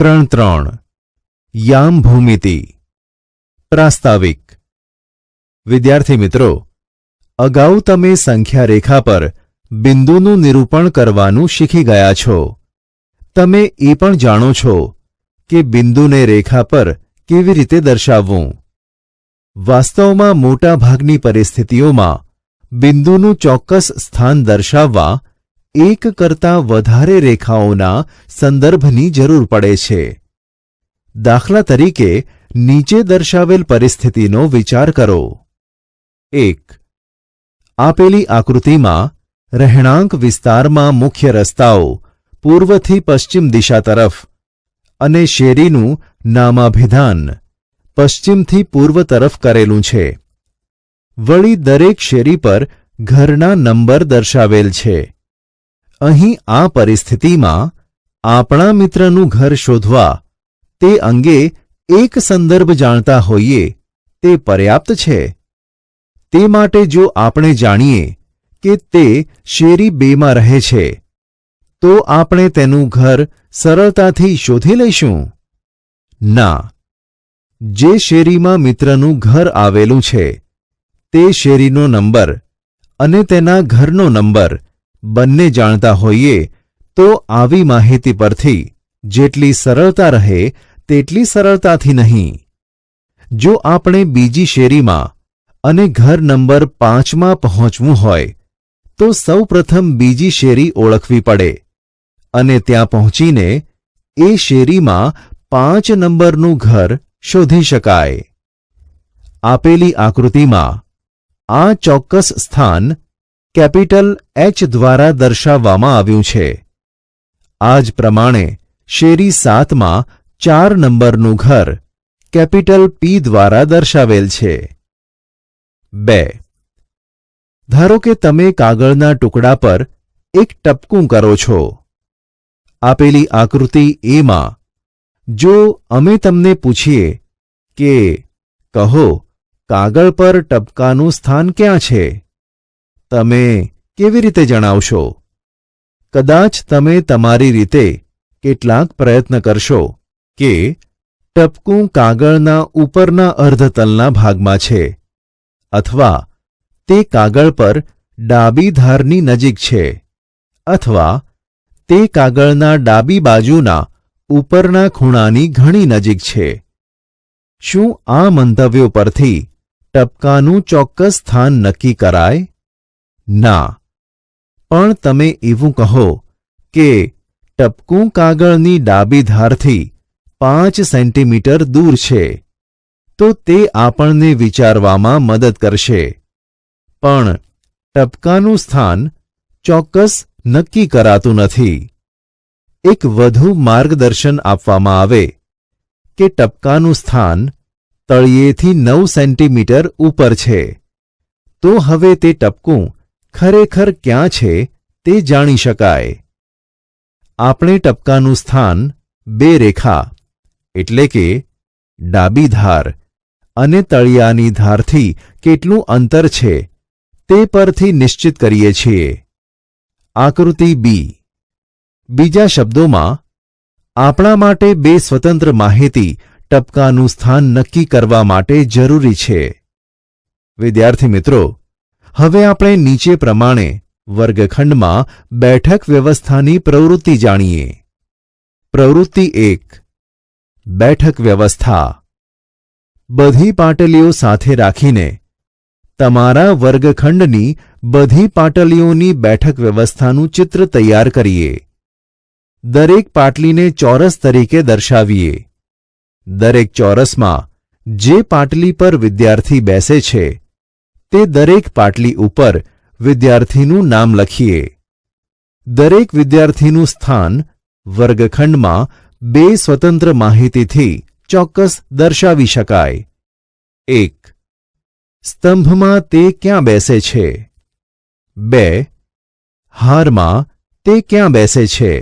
3.3 યામ ભૂમિતિ પ્રાસ્તાવિક। વિદ્યાર્થી મિત્રો, અગાઉ તમે સંખ્યા રેખા પર બિંદુનું નિરૂપણ કરવાનું શીખી ગયા છો। તમે એ પણ જાણો છો કે બિંદુને રેખા પર કેવી રીતે દર્શાવવું। વાસ્તવમાં મોટા ભાગની પરિસ્થિતિઓમાં બિંદુનું ચોક્કસ સ્થાન દર્શાવવા એક કરતાં વધારે રેખાઓના સંદર્ભની જરૂર પડે છે। દાખલા તરીકે નીચે દર્શાવેલ પરિસ્થિતિનો વિચાર કરો। 1. આપેલી આકૃતિમાં રહેણાંક વિસ્તારમાં મુખ્ય રસ્તાઓ પૂર્વથી પશ્ચિમ દિશા તરફ અને શેરીનું નામાભિધાન પશ્ચિમથી પૂર્વ તરફ કરેલું છે। વળી દરેક શેરી પર ઘરના નંબર દર્શાવેલ છે। અહીં આ પરિસ્થિતિમાં આપણા મિત્રનું ઘર શોધવા તે અંગે એક સંદર્ભ જાણતા હોઈએ તે પર્યાપ્ત છે। તે માટે જો આપણે જાણીએ કે તે શેરી 2માં રહે છે તો આપણે તેનું ઘર સરળતાથી શોધી લઈશું? ના, જે શેરીમાં મિત્રનું ઘર આવેલું છે તે શેરીનો નંબર અને તેના ઘરનો નંબર બંને જાણતા હોઈએ તો આવી માહિતી પરથી જેટલી સરળતા રહે તેટલી સરળતાથી નહીં। જો આપણે બીજી શેરીમાં અને ઘર નંબર 5માં પહોંચવું હોય તો સૌપ્રથમ બીજી શેરી ઓળખવી પડે અને ત્યાં પહોંચીને એ શેરીમાં 5 નંબરનું ઘર શોધી શકાય। આપેલી આકૃતિમાં આ ચોક્કસ સ્થાન કેપિટલ H દ્વારા દર્શાવવામાં આવ્યું છે। આ જ પ્રમાણે શેરી 7માં 4 નંબરનું ઘર કેપિટલ P દ્વારા દર્શાવેલ છે। 2. ધારો કે તમે કાગળના ટુકડા પર એક ટપકું કરો છો। આપેલી આકૃતિ એમાં જો અમે તમને પૂછીએ કે કહો કાગળ પર ટપકાનું સ્થાન ક્યાં છે, તમે કેવી રીતે જણાવશો? કદાચ તમે તમારી રીતે કેટલાક પ્રયત્ન કરશો કે ટપકું કાગળના ઉપરના અર્ધતલના ભાગમાં છે અથવા તે કાગળ પર ડાબી ધારની નજીક છે અથવા તે કાગળના ડાબી બાજુના ઉપરના ખૂણાની ઘણી નજીક છે। શું આ મંતવ્યો પરથી ટપકાનું ચોક્કસ સ્થાન નક્કી કરાય? ના, પણ તમે એવું કહો કે ટપકું કાગળની ડાબી ધારથી 5 સેન્ટીમીટર દૂર છે તો તે આપણને વિચારવામાં મદદ કરશે, પણ ટપકાનું સ્થાન ચોક્કસ નક્કી કરાતું નથી। એક વધુ માર્ગદર્શન આપવામાં આવે કે ટપકાનું સ્થાન તળિયેથી 9 સેન્ટીમીટર ઉપર છે તો હવે તે ટપકું ખરેખર ક્યાં છે તે જાણી શકાય। આપણે ટપકાનું સ્થાન 2 રેખા એટલે કે ડાબી ધાર અને તળિયાની ધારથી કેટલું અંતર છે તે પરથી નિશ્ચિત કરીએ છીએ। આકૃતિ બી। બીજા શબ્દોમાં આપણા માટે 2 સ્વતંત્ર માહિતી ટપકાનું સ્થાન નક્કી કરવા માટે જરૂરી છે। વિદ્યાર્થી મિત્રો, હવે આપણે નીચે પ્રમાણે વર્ગખંડમાં બેઠક વ્યવસ્થાની પ્રવૃત્તિ જાણીએ। પ્રવૃત્તિ 1. બેઠક વ્યવસ્થા। બધી પાટલીઓ સાથે રાખીને તમારા વર્ગખંડની બધી પાટલીઓની બેઠક વ્યવસ્થાનું ચિત્ર તૈયાર કરીએ। દરેક પાટલીને ચોરસ તરીકે દર્શાવીએ। દરેક ચોરસમાં જે પાટલી પર વિદ્યાર્થી બેસે છે તે દરેક પાટલી ઉપર વિદ્યાર્થીનું નામ લખીએ। દરેક વિદ્યાર્થીનું સ્થાન વર્ગખંડમાં 2 સ્વતંત્ર માહિતીથી ચોક્કસ દર્શાવી શકાય। 1. સ્તંભમાં તે ક્યાં બેસે છે? 2. હારમાં તે ક્યાં બેસે છે?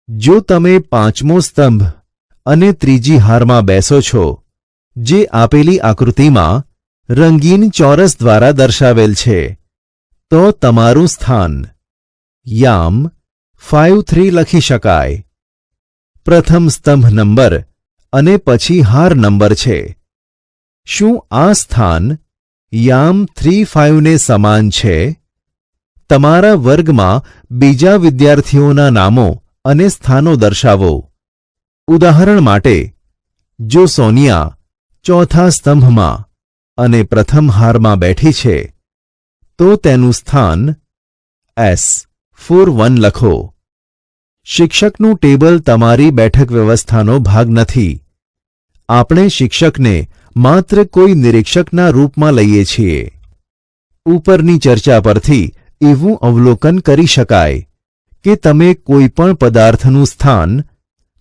જો તમે 5મો સ્તંભ અને 3જી હારમાં બેસો છો જે આપેલી આકૃતિમાં રંગીન ચોરસ દ્વારા દર્શાવેલ છે તો તમારું સ્થાન યામ 5-3 લખી શકાય। પ્રથમ સ્તંભ નંબર અને પછી હાર નંબર છે. શું આ સ્થાન યામ 3-5 ને સમાન છે? તમારા વર્ગમાં બીજા વિદ્યાર્થીઓના નામો અને સ્થાનો દર્શાવો. ઉદાહરણ માટે, જો સોનિયા ચોથા સ્તંભમાં અને પ્રથમ હારમાં બેઠી છે, તો તેનું સ્થાન S41 લખો. શિક્ષકનું ટેબલ તમારી બેઠક વ્યવસ્થાનો ભાગ નથી. આપણે શિક્ષકને માત્ર કોઈ નિરીક્ષકના રૂપમાં લઈએ છીએ. ઉપરની ચર્ચા પરથી એવું અવલોકન કરી શકાય કે તમે કોઈ પણ પદાર્થનું સ્થાન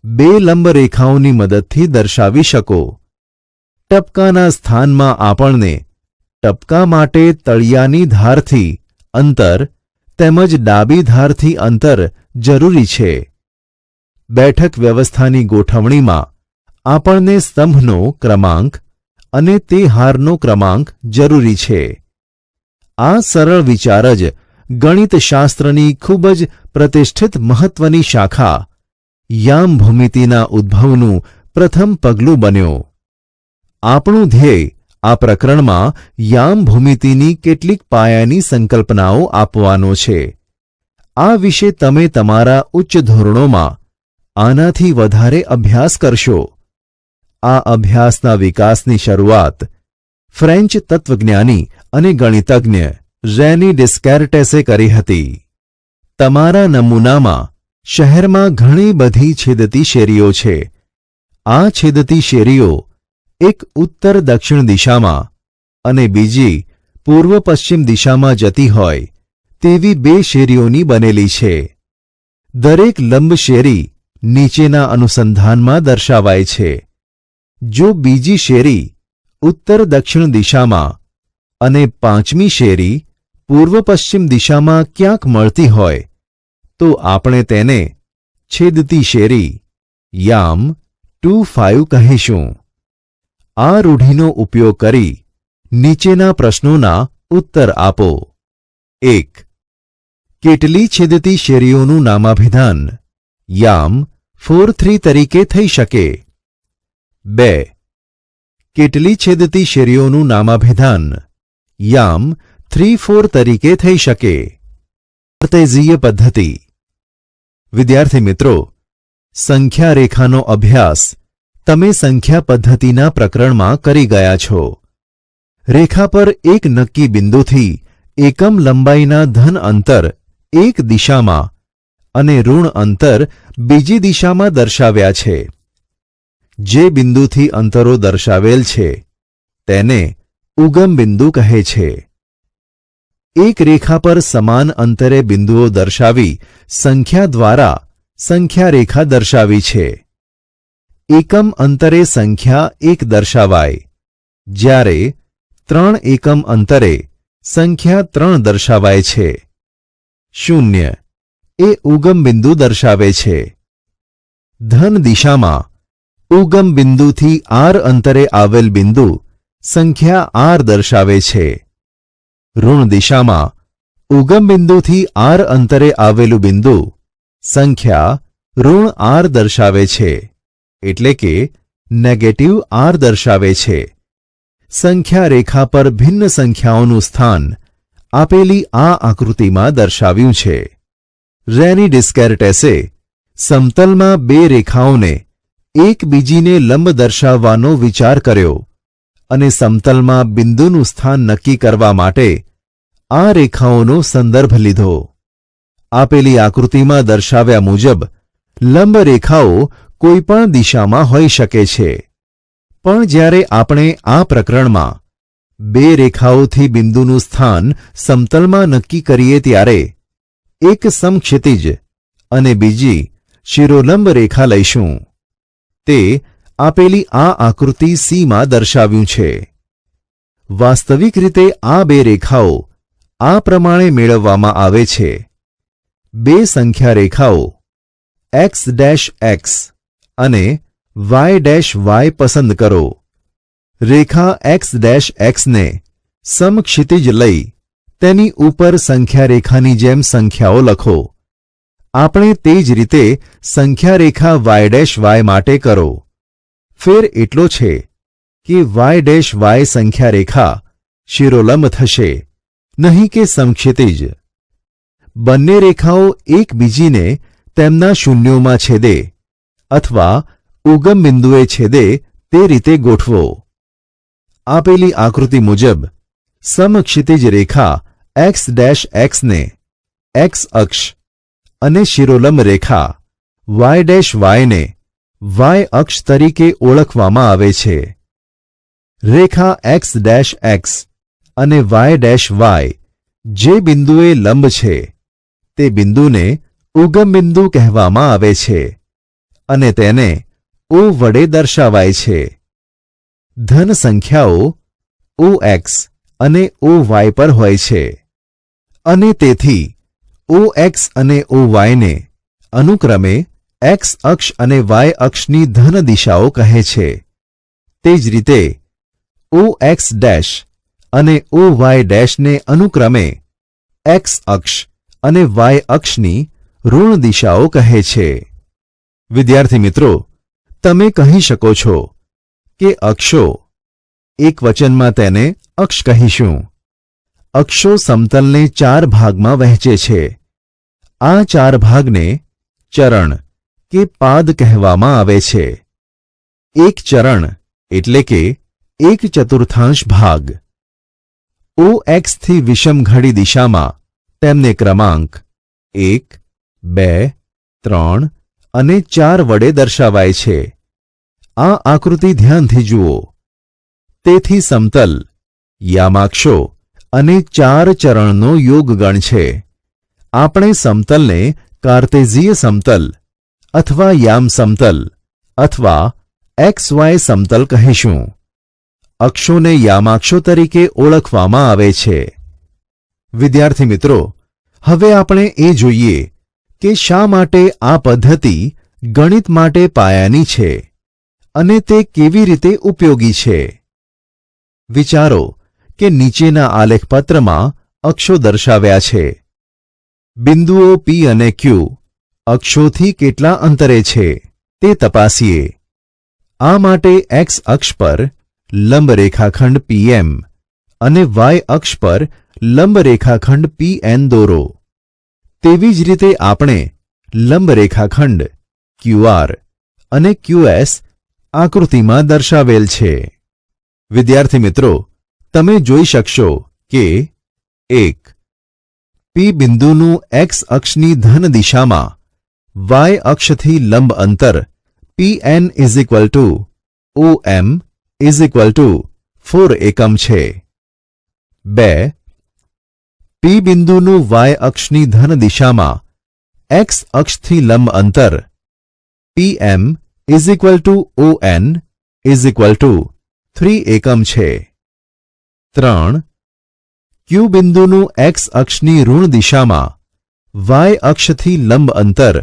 2 લંબ રેખાઓની મદદથી દર્શાવી શકો. ટપકાના સ્થાનમાં આપણને ટપકા માટે તળિયાની ધારથી અંતર તેમજ ડાબી ધારથી અંતર જરૂરી છે. બેઠક વ્યવસ્થાની ગોઠવણીમાં આપણને સ્તંભનો ક્રમાંક અને તે હારનો ક્રમાંક જરૂરી છે. આ સરળ વિચાર જ ગણિતશાસ્ત્રની ખૂબ જ પ્રતિષ્ઠિત મહત્વની શાખા યામ ભૂમિતિના ઉદ્ભવનું પ્રથમ પગલું બન્યો. આપણું ધ્યેય આ પ્રકરણમાં યામ ભૂમિતિની કેટલીક પાયાની સંકલ્પનાઓ આપવાનો છે. આ વિશે તમે તમારા ઉચ્ચ ધોરણોમાં આનાથી વધારે અભ્યાસ કરશો. આ અભ્યાસના વિકાસની શરૂઆત ફ્રેન્ચ તત્વજ્ઞાની અને ગણિતજ્ઞ રેની ડિસ્કેર્ટેસે કરી હતી. તમારા નમૂનામાં શહેરમાં ઘણી બધી છેદતી શેરીઓ છે. આ છેદતી શેરીઓ એક ઉત્તર દક્ષિણ દિશામાં અને બીજી પૂર્વ પશ્ચિમ દિશામાં જતી હોય તેવી 2 શેરીઓની બનેલી છે. દરેક લંબ શેરી નીચેના અનુસંધાનમાં દર્શાવાય છે. જો બીજી શેરી ઉત્તર દક્ષિણ દિશામાં અને 5મી શેરી પૂર્વ પશ્ચિમ દિશામાં ક્યાંક મળતી હોય તો આપણે તેને છેદતી શેરી યામ 2-5 કહીશું. આ રૂઢિનો ઉપયોગ કરી નીચેના પ્રશ્નોના ઉત્તર આપો. 1. કેટલી છેદતી શેરીઓનું નામાભિધાન યામ 4-3 તરીકે થઈ શકે? 2. કેટલી છેદતી શેરીઓનું નામાભિધાન યામ 3-4 તરીકે થઈ શકે? કાર્ટેઝીય પદ્ધતિ. વિદ્યાર્થી મિત્રો, સંખ્યા રેખાનો અભ્યાસ તમે સંખ્યા પદ્ધતિના પ્રકરણમાં કરી ગયા છો. રેખા પર એક નક્કી બિંદુથી એકમ લંબાઈના ધન અંતર એક દિશામાં અને ઋણ અંતર બીજી દિશામાં દર્શાવ્યા છે. જે બિંદુથી અંતરો દર્શાવેલ છે તેને ઉગમ બિંદુ કહે છે. એક રેખા પર સમાન અંતરે બિંદુઓ દર્શાવી સંખ્યા દ્વારા સંખ્યા રેખા દર્શાવી છે. એકમ અંતરે સંખ્યા 1 દર્શાવાય, જ્યારે 3 એકમ અંતરે સંખ્યા 3 દર્શાવાય છે. 0 એ ઉગમ બિંદુ દર્શાવે છે. ધન દિશામાં ઉગમ બિંદુથી r અંતરે આવેલ બિંદુ સંખ્યા r દર્શાવે છે. ઋણ દિશામાં ઉગમ બિંદુથી r અંતરે આવેલું બિંદુ સંખ્યા ઋણ r દર્શાવે છે, એટલે કે નેગેટિવ r દર્શાવે છે. સંખ્યા રેખા પર ભિન્ન સંખ્યાઓનું સ્થાન આપેલી આ આકૃતિમાં દર્શાવ્યું છે. રેની ડિસ્કેર્ટેસે સમતલમાં 2 રેખાઓને એકબીજીને લંબ દર્શાવવાનો વિચાર કર્યો અને સમતલમાં બિંદુનું સ્થાન નક્કી કરવા માટે આ રેખાઓનો સંદર્ભ લીધો. આપેલી આકૃતિમાં દર્શાવ્યા મુજબ લંબ રેખાઓ કોઈપણ દિશામાં હોઈ શકે છે, પણ જ્યારે આપણે આ પ્રકરણમાં 2 રેખાઓથી બિંદુનું સ્થાન સમતલમાં નક્કી કરીએ ત્યારે એક સમક્ષિતિજ અને બીજી શિરોલંબ રેખા લઈશું. તે આપેલી આ આકૃતિ C માં દર્શાવ્યું છે. વાસ્તવિક રીતે આ 2 રેખાઓ આ પ્રમાણે મેળવવામાં આવે છે. 2 સંખ્યા રેખાઓ x' અને y' પસંદ કરો. રેખા x' ને સમક્ષિતિજ લઈ તેની ઉપર સંખ્યા રેખાની જેમ સંખ્યાઓ લખો. આપણે તે જ રીતે સંખ્યા રેખા y' માટે કરો. ફેર એટલો છે કે y' સંખ્યા રેખા શિરોલંબ થશે, નહીં કે સમક્ષિતિજ. બંને રેખાઓ એકબીજીને તેમના શૂન્યોમાં છેદે અથવા ઉગમ બિંદુએ છેદે તે રીતે ગોઠવો. આપેલી આકૃતિ મુજબ સમક્ષિતિજ રેખા x' ને x અક્ષ અને શિરોલંબ રેખા y' ને y અક્ષ તરીકે ઓળખવામાં આવે છે. રેખા x' અને y' જે બિંદુએ લંબ છે તે બિંદુને ઉગમ બિંદુ કહેવામાં આવે છે અને તેને O વડે દર્શાવાય છે. ધન સંખ્યાઓ OX અને OY પર હોય છે અને તેથી OX અને OY ને અનુક્રમે x અક્ષ અને y અક્ષની ધન દિશાઓ કહે છે. તે જ રીતે OX' અને OY' ને અનુક્રમે x અક્ષ અને y અક્ષની ઋણ દિશાઓ કહે છે. વિદ્યાર્થી મિત્રો, તમે કહી શકો છો કે અક્ષો, એક વચનમાં તેને અક્ષ કહીશું. અક્ષો સમતલને 4 ભાગમાં વહેંચે છે. આ 4 ભાગને ચરણ કે પાદ કહેવામાં આવે છે. એક ચરણ એટલે કે 1/4 ભાગ. OX થી વિષમ ઘડી દિશામાં તેમને ક્રમાંક 1, 2, 3 અને 4 વડે દર્શાવાય છે. આ આકૃતિ ધ્યાનથી જુઓ. તેથી સમતલ, યામાક્ષો અને 4 ચરણનો યોગગણ છે. આપણે સમતલને કાર્તેઝીય સમતલ અથવા યામ સમતલ અથવા XY સમતલ કહીશું. અક્ષોને યામાક્ષો તરીકે ઓળખવામાં આવે છે. વિદ્યાર્થી મિત્રો, હવે આપણે એ જોઈએ કે શા માટે આ પદ્ધતિ ગણિત માટે પાયાની છે અને તે કેવી રીતે ઉપયોગી છે. વિચારો કે નીચેના આલેખપત્રમાં અક્ષો દર્શાવ્યા છે. બિંદુઓ P અને Q અક્ષોથી કેટલા અંતરે છે તે તપાસીએ. આ માટે x અક્ષ પર લંબ રેખાખંડ PM અને y અક્ષ પર લંબ રેખાખંડ PN દોરો. તેવી જ રીતે આપણે લંબ રેખાખંડ QR અને QS આકૃતિમાં દર્શાવેલ છે. વિદ્યાર્થી મિત્રો, તમે જોઈ શકશો કે 1. P બિંદુનું x અક્ષની ધન દિશામાં y અક્ષથી લંબ અંતર PN OM 4 એકમ છે. 2. P બિંદુનું y અક્ષની ધન દિશામાં x અક્ષથી લંબ અંતર PM ON 3 એકમ છે. 3. Q બિંદુનું x અક્ષની ઋણ દિશામાં y અક્ષથી લંબ અંતર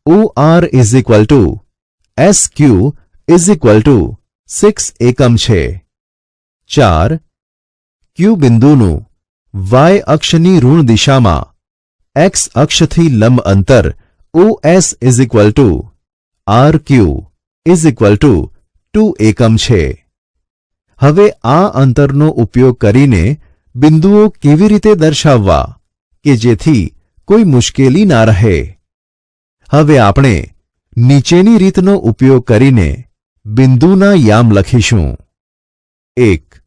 OR SQ 6 એકમ છે. 4. Q બિંદુનું y અક્ષની ઋણ દિશામાં x અક્ષથી લંબ અંતર OS RQ 2 એકમ છે. હવે આ અંતરનો ઉપયોગ કરીને બિંદુઓ કેવી રીતે દર્શાવવા કે જેથી કોઈ મુશ્કેલી ના રહે. હવે આપણે નીચેની રીતનો ઉપયોગ કરીને બિંદુના યામ લખીશું. 1.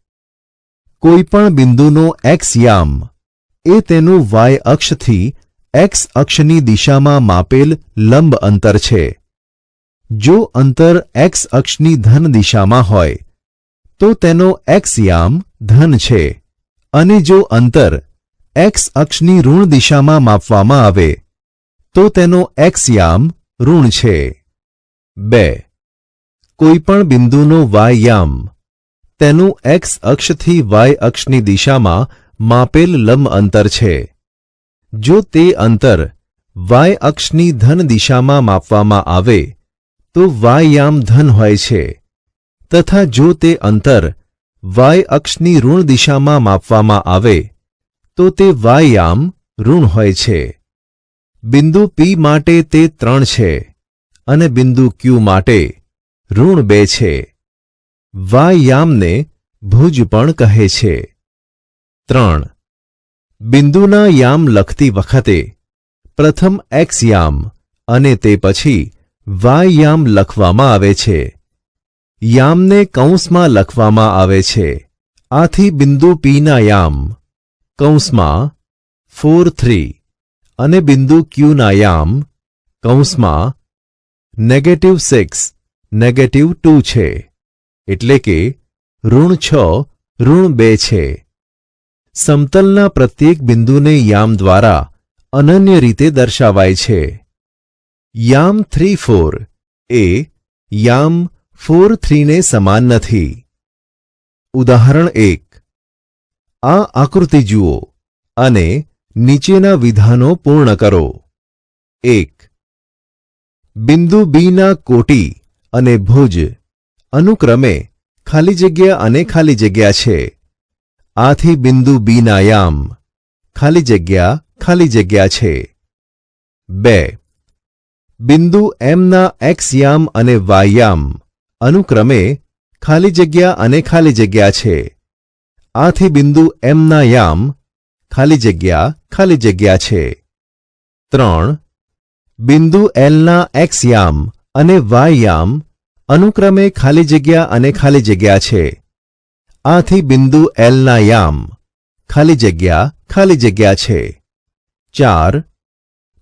કોઈપણ બિંદુનો x યામ એ તેનું y અક્ષથી x અક્ષની દિશામાં માપેલ લંબ અંતર છે. જો અંતર x અક્ષની ધન દિશામાં હોય તો તેનો x યામ ધન છે અને જો અંતર x અક્ષની ઋણ દિશામાં માપવામાં આવે તો તેનો x યામ ઋણ છે. 2. કોઈપણ બિંદુનો y યામ તેનું x અક્ષથી y અક્ષની દિશામાં માપેલ લંબ અંતર છે. જો તે અંતર y અક્ષની ધન દિશામાં માપવામાં આવે તો y યામ ધન હોય છે તથા જો તે અંતર y અક્ષની ઋણ દિશામાં માપવામાં આવે તો તે y યામ ઋણ હોય છે. બિંદુ પી માટે તે 3 છે અને બિંદુ ક્યુ માટે -2 છે. વાય યામને ભુજ પણ કહે છે. 3. બિંદુના યામ લખતી વખતે પ્રથમ એક્સ યામ અને તે પછી વાય યામ લખવામાં આવે છે. યામને કૌંસમાં લખવામાં આવે છે. આથી બિંદુ પીના યામ કૌંસમાં 4 3 અને બિંદુ ક્યુના યામ કૌંસમાં -6 -2 છે. એટલે કે -6 -2 છે. સમતલના પ્રત્યેક બિંદુને યામ દ્વારા અનન્ય રીતે દર્શાવાય છે. યામ 3 4 એ યામ 4 3 ને સમાન નથી. ઉદાહરણ 1. આ આકૃતિ જુઓ અને નીચેના વિધાનો પૂર્ણ કરો. 1. બિંદુ બીના કોટી અને ભુજ અનુક્રમે ખાલી જગ્યા અને ખાલી જગ્યા છે. આથી બિંદુ બીના યામ ખાલી જગ્યા છે. 2. બિંદુ એમના એક્સ યામ અને વાય યામ અનુક્રમે ખાલી જગ્યા અને ખાલી જગ્યા છે. આથી બિંદુ એમના યામ ખાલી જગ્યા છે. 3. બિંદુ એલના એક્સ યામ અને વાય યામ અનુક્રમે ખાલી જગ્યા અને ખાલી જગ્યા છે. આથી બિંદુ એલના યામ ખાલી જગ્યા છે. 4.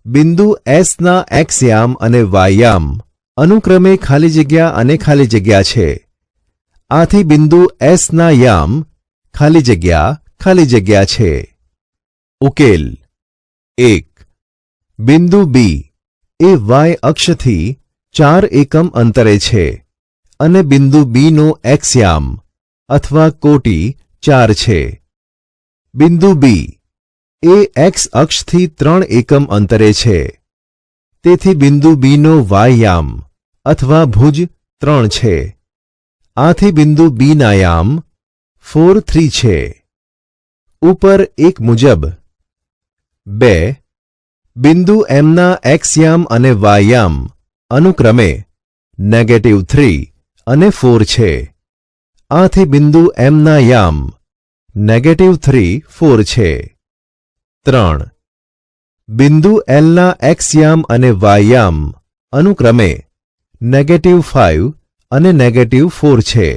બિંદુ એસના એક્સ યામ અને વાય યામ અનુક્રમે ખાલી જગ્યા અને ખાલી જગ્યા છે. આથી બિંદુ એસના યામ ખાલી જગ્યા છે. ઉકેલ 1. બિંદુ બી એ વાય અક્ષથી 4 એકમ અંતરે છે અને બિંદુ બીનો એક્સ યામ અથવા કોટી 4 છે. બિંદુ બી એ એક્સ અક્ષથી 3 એકમ અંતરે છે. તેથી બિંદુ બીનો વાય યામ અથવા ભુજ 3 છે. આથી બિંદુ બીના યામ 4 3 છે. ઉપર એક મુજબ 2. બિંદુ એમના એક્સ યામ અને વાય યામ અનુક્રમે -3 અને 4 છે. આથી બિંદુ એમના યામ -3 4 છે. 3. બિંદુ એલના એક્સ યામ અને વાય યામ અનુક્રમે -5 અને -4 છે.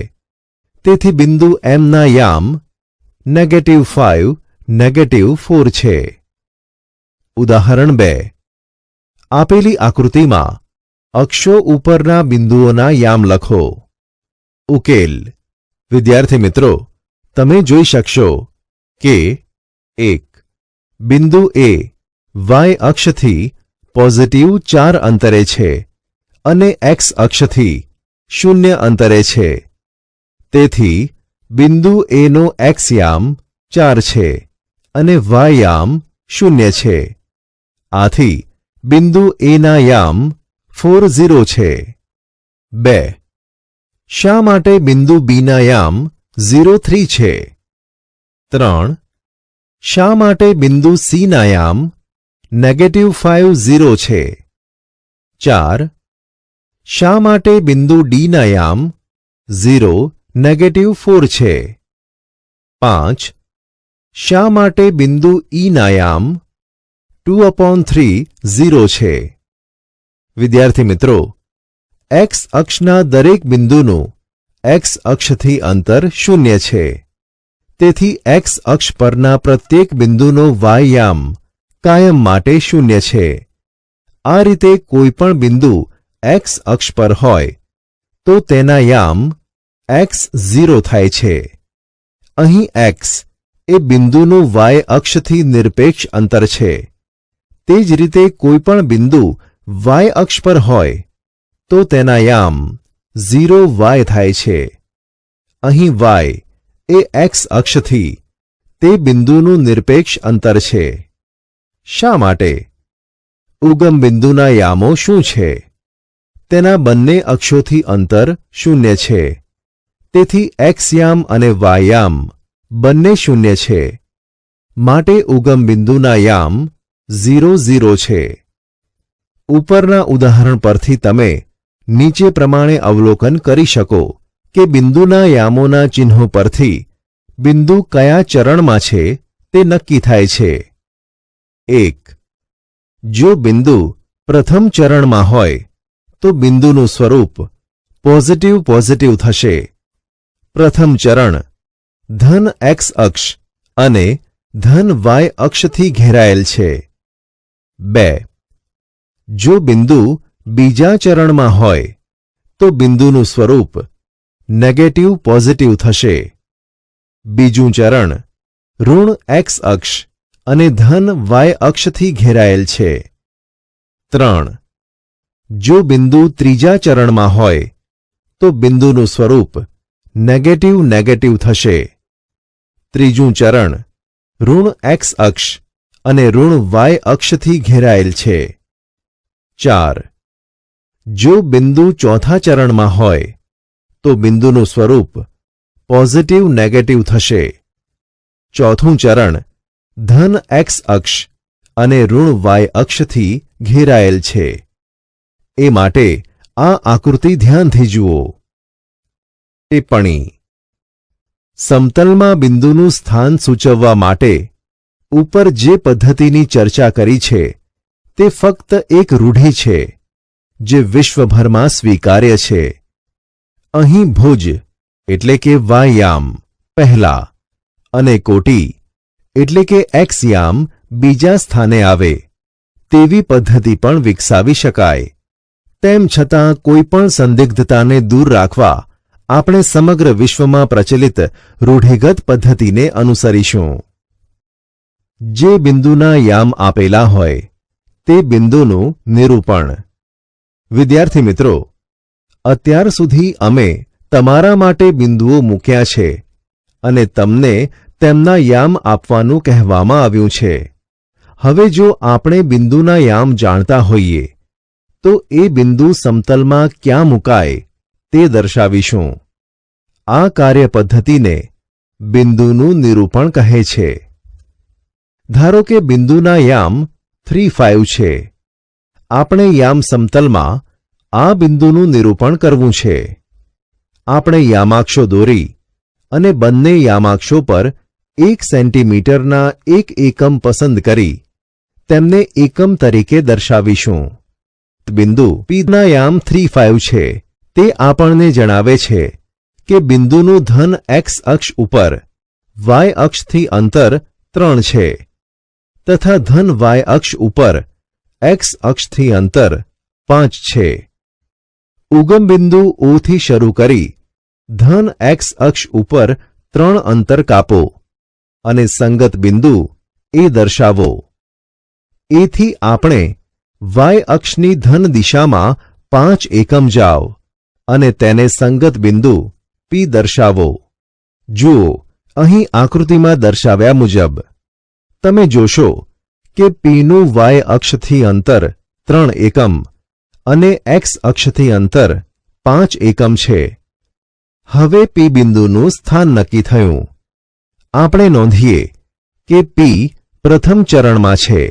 તેથી બિંદુ એમના યામ -5 -4 છે. ઉદાહરણ 2. આપેલી આકૃતિમાં અક્ષો ઉપરના બિંદુઓના યામ લખો. ઉકેલ. વિદ્યાર્થી મિત્રો, તમે જોઈ શકશો કે 1. બિંદુ એ વાય અક્ષથી પોઝિટિવ 4 અંતરે છે અને એક્સ અક્ષથી 0 અંતરે છે. તેથી બિંદુ એનો એક્સ યામ 4 છે અને વાય યામ 0 છે. આથી બિંદુ એના યામ 4 0 છે. 2. શા માટે બિંદુ બીના યામ 0 3 છે? 3. શા માટે બિંદુ સીના યામ -5 0 છે? 4. શા માટે બિંદુ ડીના યામ 0 -4 છે? 5. શા માટે બિંદુ ઈના યામ 2/3 0 છે? વિદ્યાર્થી મિત્રો, એક્સ અક્ષના દરેક બિંદુનું એક્સ અક્ષથી અંતર 0 છે. તેથી એક્સ અક્ષ પરના પ્રત્યેક બિંદુનો વાય યામ કાયમ માટે 0 છે. આ રીતે કોઈપણ બિંદુ એક્સ અક્ષ પર હોય તો તેના યામ એક્સ 0 થાય છે. અહીં એક્સ એ બિંદુનું વાય અક્ષથી નિરપેક્ષ અંતર છે. તે જ રીતે કોઈપણ બિંદુ વાય અક્ષ પર હોય તો તેના યામ 0y થાય છે. અહીં y એ એક્સ અક્ષથી તે બિંદુનું નિરપેક્ષ અંતર છે. શા માટે? ઉગમ બિંદુના યામો શું છે? તેના બંને અક્ષોથી અંતર 0 છે. તેથી એક્સ યામ અને વાય યામ બંને 0 છે. માટે ઉગમ બિંદુના યામ 0 0 છે. ઉપરના ઉદાહરણ પરથી તમે નીચે પ્રમાણે અવલોકન કરી શકો કે બિંદુના યામોના ચિહ્નો પરથી બિંદુ કયા ચરણમાં છે તે નક્કી થાય છે. 1. જો બિંદુ પ્રથમ ચરણમાં હોય તો બિંદુનું સ્વરૂપ પોઝિટિવ પોઝિટિવ થશે. પ્રથમ ચરણ ધન એક્સ અક્ષ અને ધન વાય અક્ષથી ઘેરાયેલ છે. 2. જો બિંદુ બીજા ચરણમાં હોય તો બિંદુનું સ્વરૂપ નેગેટિવ પોઝિટિવ થશે. બીજું ચરણ ઋણ એક્સ અક્ષ અને ધન વાય અક્ષથી ઘેરાયેલ છે. 3. જો બિંદુ ત્રીજા ચરણમાં હોય તો બિંદુનું સ્વરૂપ નેગેટિવ નેગેટિવ થશે. ત્રીજું ચરણ ઋણ એક્સ અક્ષ અને ઋણ વાય અક્ષથી ઘેરાયેલ છે. 4. જો બિંદુ ચોથા ચરણમાં હોય તો બિંદુનું સ્વરૂપ પોઝિટિવ નેગેટિવ થશે. ચોથું ચરણ ધન એક્સ અક્ષ અને ઋણ વાય અક્ષથી ઘેરાયેલ છે. એ માટે આ આકૃતિ ધ્યાનથી જુઓ. ટિપ્પણી. સમતલમાં બિંદુનું સ્થાન સૂચવવા માટે ઉપર જે પદ્ધતિની ચર્ચા કરી છે તે ફક્ત એક રૂઢિ છે જે વિશ્વભરમાં સ્વીકાર્ય છે. અહીં ભુજ એટલે કે વાયયામ પહેલા અને કોટી એટલે કે એક્સ યામ બીજા સ્થાને આવે તેવી પદ્ધતિ પણ વિકસાવી શકાય. તેમ છતાં કોઈપણ સંદિગ્ધતાને દૂર રાખવા આપણે સમગ્ર વિશ્વમાં પ્રચલિત રૂઢિગત પદ્ધતિને અનુસરીશું. જે બિંદુના યામ આપેલા હોય તે બિંદુનું નિરૂપણ. વિદ્યાર્થી મિત્રો, અત્યાર સુધી અમે તમારા માટે બિંદુઓ મૂક્યા છે અને તમને તેમના યામ આપવાનું કહેવામાં આવ્યું છે. હવે જો આપણે બિંદુના યામ જાણતા હોઈએ તો એ બિંદુ સમતલમાં ક્યાં મુકાય તે દર્શાવીશું. આ કાર્યપદ્ધતિને બિંદુનું નિરૂપણ કહે છે. ધારો કે બિંદુના યામ 3, 5 છે. આપણે યામ સમતલમાં આ બિંદુનું નિરૂપણ કરવું છે. આપણે યામાક્ષો દોરી અને બંને યામાક્ષો પર 1 સેન્ટીમીટરના એક એકમ પસંદ કરી તેમને એકમ તરીકે દર્શાવીશું. બિંદુ પીના યામ 3, 5 છે. તે આપણને જણાવે છે કે બિંદુનું ધન એક્સ અક્ષ ઉપર વાય અક્ષથી અંતર 3 છે તથા ધન વાય અક્ષ ઉપર એક્સ અક્ષથી અંતર 5 છે. ઉગમ બિંદુ O થી શરૂ કરી ધન એક્સ અક્ષ ઉપર 3 અંતર કાપો અને સંગત બિંદુ એ દર્શાવો. એથી આપણે વાય અક્ષની ધન દિશામાં 5 એકમ જાઓ અને તેને સંગત બિંદુ P દર્શાવો. જુઓ, અહીં આકૃતિમાં દર્શાવ્યા મુજબ તમે જોશો કે Pનું વાય અક્ષથી અંતર 3 એકમ અને એક્સ અક્ષથી અંતર 5 એકમ છે. હવે P બિંદુનું સ્થાન નક્કી થયું. આપણે નોંધીએ કે P પ્રથમ ચરણમાં છે.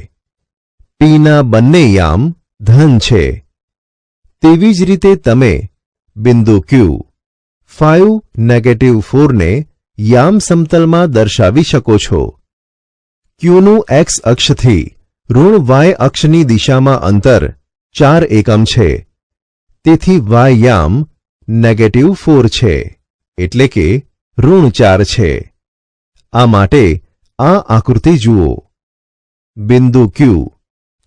Pના બંને યામ ધન છે. તેવી જ રીતે તમે બિંદુ Q 5, -4 ને યામ સમતલમાં દર્શાવી શકો છો. Qનું એક્સ અક્ષથી ઋણ વાય અક્ષની દિશામાં અંતર 4 એકમ છે. તેથી વાય યામ -4 છે એટલે કે ઋણ 4 છે. આ માટે આ આકૃતિ જુઓ. બિંદુ Q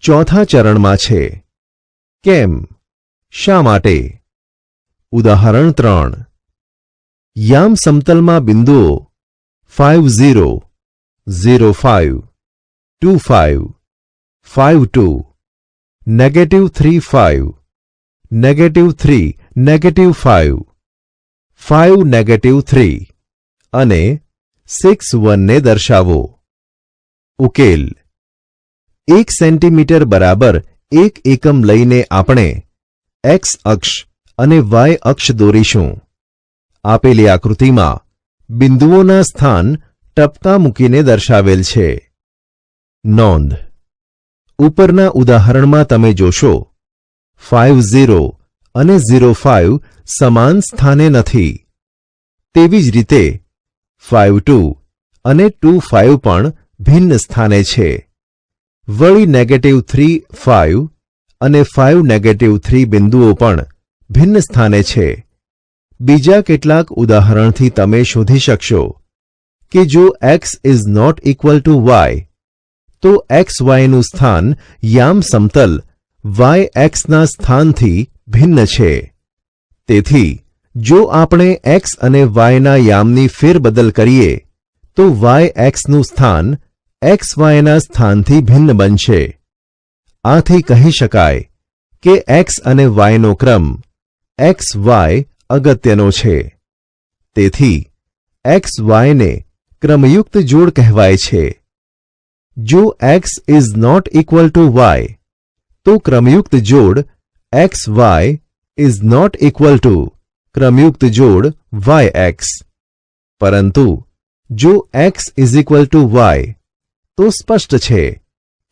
ચોથા ચરણમાં છે. કેમ? શા માટે? ઉદાહરણ 3. યામ સમતલમાં બિંદુઓ 5, 0, 0, 5, 2, 5, 5, 2, -3, 5, -3, -5, 5, -3 અને 6, 1 ને દર્શાવો. ઉકેલ. 1 સેન્ટીમીટર બરાબર 1 એકમ લઈને આપણે એક્સ અક્ષ અને વાય અક્ષ દોરીશું. આપેલી આકૃતિમાં બિંદુઓના સ્થાન ટપકા મૂકીને દર્શાવેલ છે. નોંધ. ઉપરના ઉદાહરણમાં તમે જોશો 50 અને 05 સમાન સ્થાને નથી. તેવી જ રીતે 52 અને 25 પણ ભિન્ન સ્થાને છે. વળી -3 5 અને 5 -3 બિંદુઓ પણ ભિન્ન સ્થાને છે. બીજા કેટલાક ઉદાહરણથી તમે શોધી શકશો કે જો x is not equal to y, તો xy નું સ્થાન યામ સમતલ yx ના સ્થાનથી ભિન્ન છે. તેથી જો આપણે x અને y ના યામની ફેરબદલ કરીએ તો yx નું સ્થાન xy ના સ્થાનથી ભિન્ન બનશે. આથી કહી શકાય કે x અને y નો ક્રમ xy અગત્યનો છે. તેથી xy ને ક્રમયુક્ત જોડ કહેવાય છે. જો x is not equal to y, તો ક્રમયુક્ત જોડ xy is not equal to ક્રમયુક્ત જોડ yx. પરંતુ જો x is equal to y, તો સ્પષ્ટ છે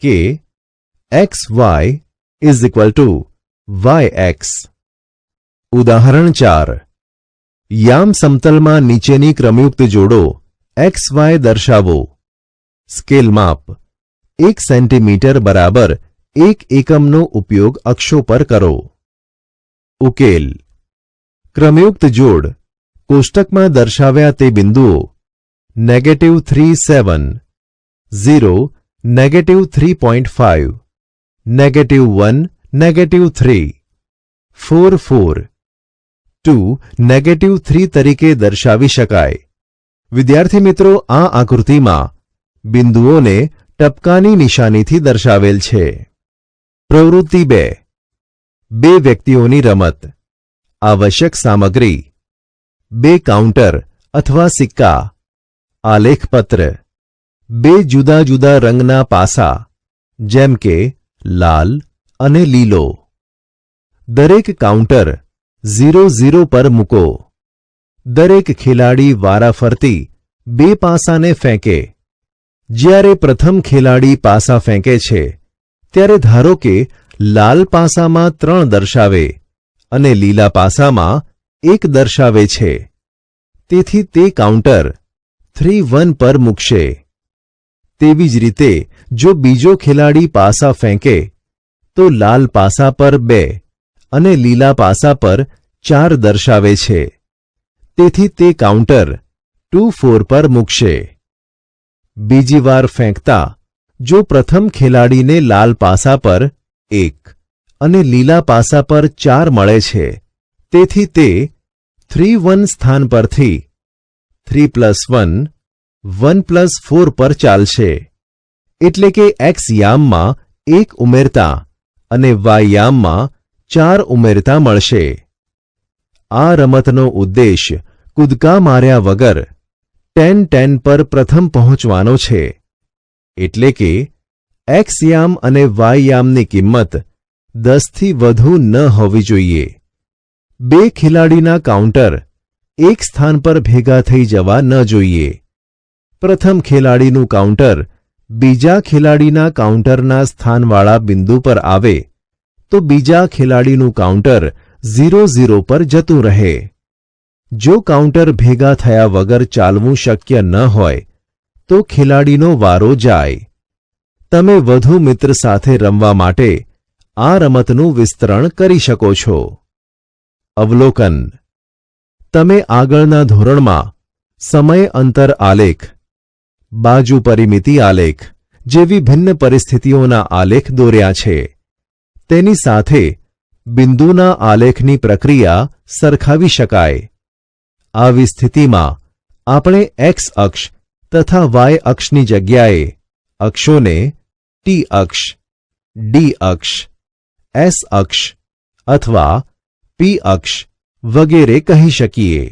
કે xy is equal to yx. ઉદાહરણ 4. યામ સમતલમાં નીચેની ક્રમયુક્ત જોડો xy દર્શાવો. સ્કેલ માપ 1 સેન્ટીમીટર બરાબર 1 એકમનો ઉપયોગ અક્ષો પર કરો. ઉકેલ. ક્રમયુક્ત જોડ કોષ્ટકમાં દર્શાવ્યા તે બિંદુઓ -3 7, 0 -3.5, -1 -3, 4 4, 2 -3 તરીકે દર્શાવી શકાય. વિદ્યાર્થી મિત્રો, આ આકૃતિમાં બિંદુઓને ટપકાની નિશાનીથી દર્શાવેલ છે. પ્રવૃત્તિ 2. બે વ્યક્તિઓની રમત. આવશ્યક સામગ્રી: 2 કાઉન્ટર અથવા સિક્કા, આલેખપત્ર, 2 જુદા જુદા રંગના પાસા જેમ કે લાલ અને લીલો. દરેક કાઉન્ટર 0 0 પર મૂકો. દરેક ખેલાડી વારાફરતી 2 પાસાને ફેંકે. જ્યારે પ્રથમ ખેલાડી પાસા ફેંકે છે ત્યારે ધારો કે લાલ પાસામાં 3 દર્શાવે અને લીલા પાસામાં 1 દર્શાવે છે. તેથી તે કાઉન્ટર 3 1 પર મૂકશે. તેવી જ રીતે જો બીજો ખેલાડી પાસા ફેંકે તો લાલ પાસા પર 2 અને લીલા પાસા પર 4 દર્શાવે છે. તેથી તે કાઉન્ટર 2 4 પર મૂકશે. બીજી વાર ફેંકતા જો પ્રથમ ખેલાડીને લાલ પાસા પર 1 અને લીલા પાસા પર 4 મળે છે, તેથી તે 3 1 સ્થાન પરથી 3 + 1 1 + 4 પર ચાલશે. એટલે કે x યામમાં 1 ઉમેરતા અને y યામમાં 4 ઉમેરતા મળશે. આ રમતનો ઉદ્દેશ કૂદકા માર્યા વગર 10 10 પર પ્રથમ પહોંચવાનો છે. એટલે કે x યામ અને y યામની કિંમત 10 થી વધુ ન હોવી જોઈએ. 2 ખેલાડીના કાઉન્ટર એક સ્થાન પર ભેગા થઈ જવા ન જોઈએ. પ્રથમ ખેલાડીનું કાઉન્ટર બીજા ખેલાડીના કાઉન્ટરના સ્થાનવાળા બિંદુ પર આવે તો બીજા ખેલાડીનું કાઉન્ટર 0 0 પર જતું રહે. જો કાઉન્ટર ભેગા થયા વગર ચાલવું શક્ય ન હોય તો ખેલાડીનો વારો જાય. તમે વધુ મિત્ર સાથે રમવા માટે આ રમતનું વિસ્તરણ કરી શકો છો. અવલોકન. તમે આગળના ધોરણમાં સમય અંતર આલેખ, બાજુ પરિમિતિ આલેખ જેવી ભિન્ન પરિસ્થિતિઓના આલેખ દોર્યા છે. તેની સાથે બિંદુના આલેખની પ્રક્રિયા સરખાવી શકાય. આવી સ્થિતિમાં આપણે x અક્ષ તથા y અક્ષની જગ્યાએ અક્ષોને t અક્ષ, d અક્ષ, s અક્ષ અથવા p અક્ષ વગેરે કહી શકીએ.